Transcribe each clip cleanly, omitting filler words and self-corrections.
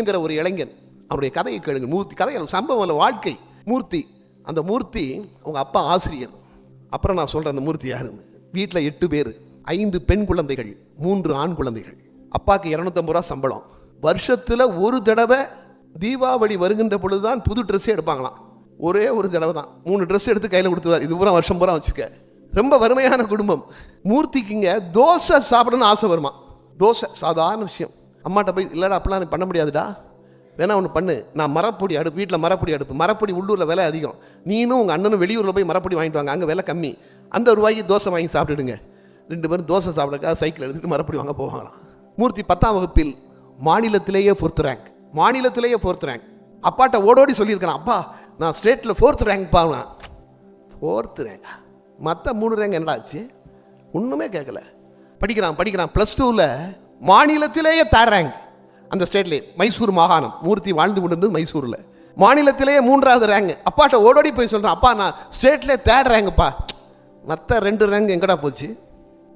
மூர்த்திங்கிற ஒரு இளைஞன், அவருடைய கதையை கேளுங்க. மூர்த்தி கதை சம்பவம் இல்லை, வாழ்க்கை. மூர்த்தி, அந்த மூர்த்தி அவங்க அப்பா ஆசிரியர். அப்புறம் நான் சொல்கிறேன் அந்த மூர்த்தி யாருன்னு. வீட்டில் 8 பேர், 5 பெண் குழந்தைகள், 3 ஆண் குழந்தைகள். அப்பாவுக்கு 250 ரூபா சம்பளம். வருஷத்தில் ஒரு தடவை தீபாவளி வருகின்ற பொழுதுதான் புது ட்ரெஸ்ஸே எடுப்பாங்களாம். ஒரே ஒரு தடவை தான் 3 ட்ரெஸ் எடுத்து கையில் கொடுத்துருவார். இது பூரா வருஷம் பூரா வச்சுக்க. ரொம்ப வறுமையான குடும்பம். மூர்த்திக்குங்க தோசை சாப்பிடணும்னு ஆசை வருமா. தோசை சாதாரண விஷயம். அம்மாட்ட போய் இல்லைடா அப்படிலாம் எனக்கு பண்ண முடியாதுடா, வேணா ஒன்று பண்ணு, நான் மரப்பொடி அடுப்பு, வீட்டில் மரப்பொடி அடுப்பு, மரப்பொடி உள்ளூரில் விலை அதிகம், நீனும் உங்கள் அண்ணனும் வெளியூரில் போய் மரப்பொடி வாங்கிட்டு வாங்க, அங்கே விலை கம்மி, அந்த ரூபாய்க்கு தோசை வாங்கி சாப்பிட்டுடுங்க. 2 பேரும் தோசை சாப்பிடக்காக சைக்கிள் எடுத்துகிட்டு மரப்பொடி வாங்க போவாங்களாம். மூர்த்தி 10ஆம் வகுப்பில் மாநிலத்திலேயே 4th ரேங்க். மாநிலத்திலேயே 4th rank. அப்பாட்ட ஓடோடி சொல்லியிருக்கிறேன், அப்பா நான் ஸ்டேட்டில் 4th ரேங்க் பாவேன். 4th ரேங்கா? மற்ற 3 ரேங்க் என்னடா ஆச்சு? ஒன்றுமே கேட்கல. படிக்கிறான் +2ல் மாநிலத்திலேயே 3rd ரேங்க். அந்த ஸ்டேட்லேயே மைசூர் மாகாணம், மூர்த்தி வாழ்ந்து கொண்டிருந்தது மைசூரில். மாநிலத்திலேயே 3வது ரேங்க். அப்பாட்ட ஓடோடி போய் சொல்கிறேன், அப்பா நான் ஸ்டேட்லேயே 3rd ரேங்க்ப்பா, மற்ற 2 ரேங்க் எங்கடா போச்சு?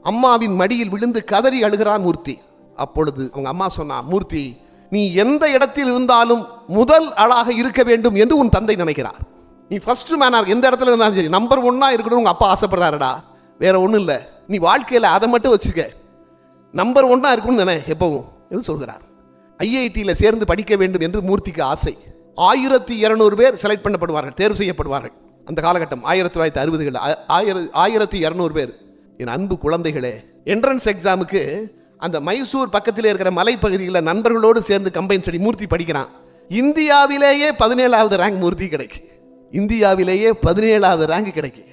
அம்மாவின் மடியில் விழுந்து கதறி அழுகிறான் மூர்த்தி. அப்பொழுது அவங்க அம்மா சொன்னா, மூர்த்தி நீ எந்த இடத்தில் இருந்தாலும் முதல் ஆளாக இருக்க வேண்டும் என்று உன் தந்தை நினைக்கிறார். நீ ஃபர்ஸ்ட் மேனாக எந்த இடத்துல இருந்தாலும் சரி, நம்பர் 1 இருக்கணும் உங்கள் அப்பா ஆசைப்படுறாருடா, வேற ஒன்றும் இல்லை. நீ வாழ்க்கையில் அதை மட்டும் வச்சுக்க, நம்பர் 1 இருக்கணும்னு நினை எப்பவும் என்று சொல்கிறார். ஐஐடியில் சேர்ந்து படிக்க வேண்டும் என்று மூர்த்திக்கு ஆசை. 1200 பேர் செலக்ட் பண்ணப்படுவார்கள், தேர்வு செய்யப்படுவார்கள். அந்த காலகட்டம் 1960களில் 1200 பேர். என் அன்பு குழந்தைகளே, என்ட்ரன்ஸ் எக்ஸாமுக்கு அந்த மைசூர் பக்கத்தில் இருக்கிற மலைப்பகுதிகளில் நண்பர்களோடு சேர்ந்து கம்பைன் ஸ்டடி மூர்த்தி படிக்கிறான். இந்தியாவிலேயே 17வது ரேங்க் மூர்த்தி கிடைக்கு. இந்தியாவிலேயே 17வது ரேங்க் கிடைக்கு.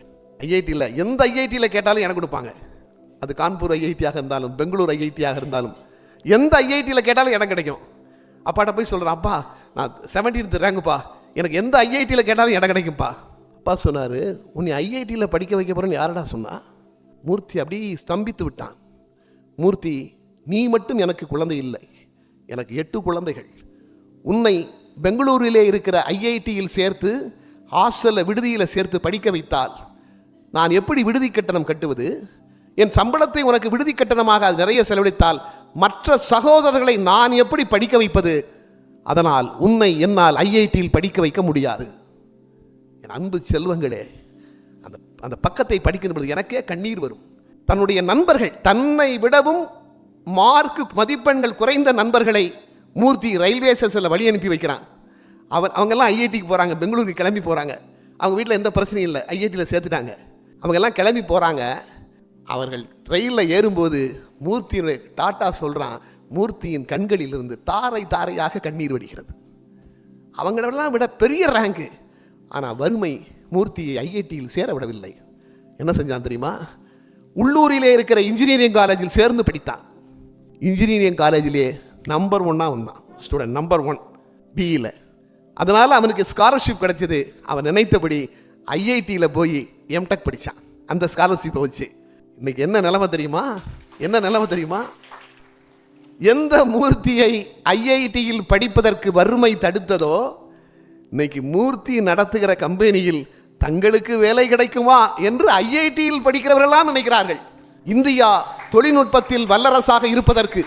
ஐஐடியில் எந்த ஐஐடியில் கேட்டாலும் எனக்கு கொடுப்பாங்க. அது கான்பூர் ஐஐடியாக இருந்தாலும், பெங்களூர் ஐஐடியாக இருந்தாலும், எந்த ஐஐடியில் கேட்டாலும் எனக்கு கிடைக்கும். அப்பாட்ட போய் சொல்கிறேன், அப்பா நான் 17th ரேங்குப்பா, எனக்கு எந்த ஐஐடியில் கேட்டாலும் இடம் கிடைக்கும்ப்பா. அப்பா சொன்னார், உன்னை ஐஐடியில் படிக்க வைக்க போகிறேன்னு யாரடா சொன்னா? மூர்த்தி அப்படி ஸ்தம்பித்து விட்டான். மூர்த்தி, நீ மட்டும் எனக்கு குழந்தை இல்லை, எனக்கு 8 குழந்தைகள். உன்னை பெங்களூரிலே இருக்கிற ஐஐடியில் சேர்த்து ஹாஸ்டலில் விடுதியில் சேர்த்து படிக்க வைத்தால் நான் எப்படி விடுதி கட்டணம் கட்டுவது? என் சம்பளத்தை உனக்கு விடுதி கட்டணமாக நிறைய செலவழித்தால் மற்ற சகோதரர்களை நான் எப்படி படிக்க வைப்பது? அதனால் உன்னை என்னால் ஐஐடியில் படிக்க வைக்க முடியாது. என் அன்பு செல்வங்களே, அந்த பக்கத்தை படிக்கின்ற பொழுது எனக்கே கண்ணீர் வரும். தன்னுடைய நண்பர்கள், தன்னை விடவும் மார்க்கு மதிப்பெண்கள் குறைந்த நண்பர்களை மூர்த்தி ரயில்வே ஸ்டேஷனில் வழி அனுப்பி வைக்கிறான். அவங்கெல்லாம் ஐஐடிக்கு போகிறாங்க, பெங்களூருக்கு கிளம்பி போகிறாங்க. அவங்க வீட்டில் எந்த பிரச்சனையும் இல்லை, ஐஐடியில் சேர்த்துட்டாங்க. அவங்கெல்லாம் கிளம்பி போகிறாங்க. அவர்கள் ரயிலில் ஏறும்போது மூர்த்தியினுடைய டாட்டா சொல்கிறான். மூர்த்தியின் கண்களில் இருந்து தாரை தாரையாக கண்ணீர் வடிகிறது. அவங்களெல்லாம் விட பெரிய ரேங்கு. ஆனால் வறுமை மூர்த்தியை ஐஐடியில் சேர விடவில்லை. என்ன செஞ்சான் தெரியுமா? உள்ளூரிலே இருக்கிற இன்ஜினியரிங் காலேஜில் சேர்ந்து படித்தான். இன்ஜினியரிங் காலேஜிலே நம்பர் 1 வந்தான், ஸ்டூடெண்ட் நம்பர் 1 பிஇயில். அதனால் அவனுக்கு ஸ்காலர்ஷிப் கிடைச்சது. அவன் நினைத்தபடி ஐஐடியில் போய் எம்டெக் படித்தான் அந்த ஸ்காலர்ஷிப்பை வச்சு. இன்னைக்கு என்ன நிலைமை தெரியுமா? எந்த மூர்த்தியை ஐஐடியில் படிப்பதற்கு வறுமை தடுத்ததோ, இன்னைக்கு மூர்த்தி நடத்துகிற கம்பெனியில் தங்களுக்கு வேலை கிடைக்குமா என்று ஐஐடியில் படிக்கிறவர்களாம் நினைக்கிறார்கள். இந்தியா தொழில்நுட்பத்தில் வல்லரசாக இருப்பதற்கு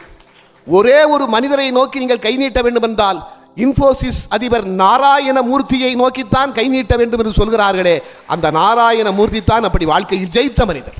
ஒரே ஒரு மனிதரை நோக்கி நீங்கள் கை நீட்ட வேண்டும் என்றால் இன்ஃபோசிஸ் அதிபர் நாராயண மூர்த்தியை நோக்கித்தான் கை நீட்ட வேண்டும் என்று சொல்கிறார்களே, அந்த நாராயண மூர்த்தி தான் அப்படி வாழ்க்கையில் ஜெயித்த மனிதர்.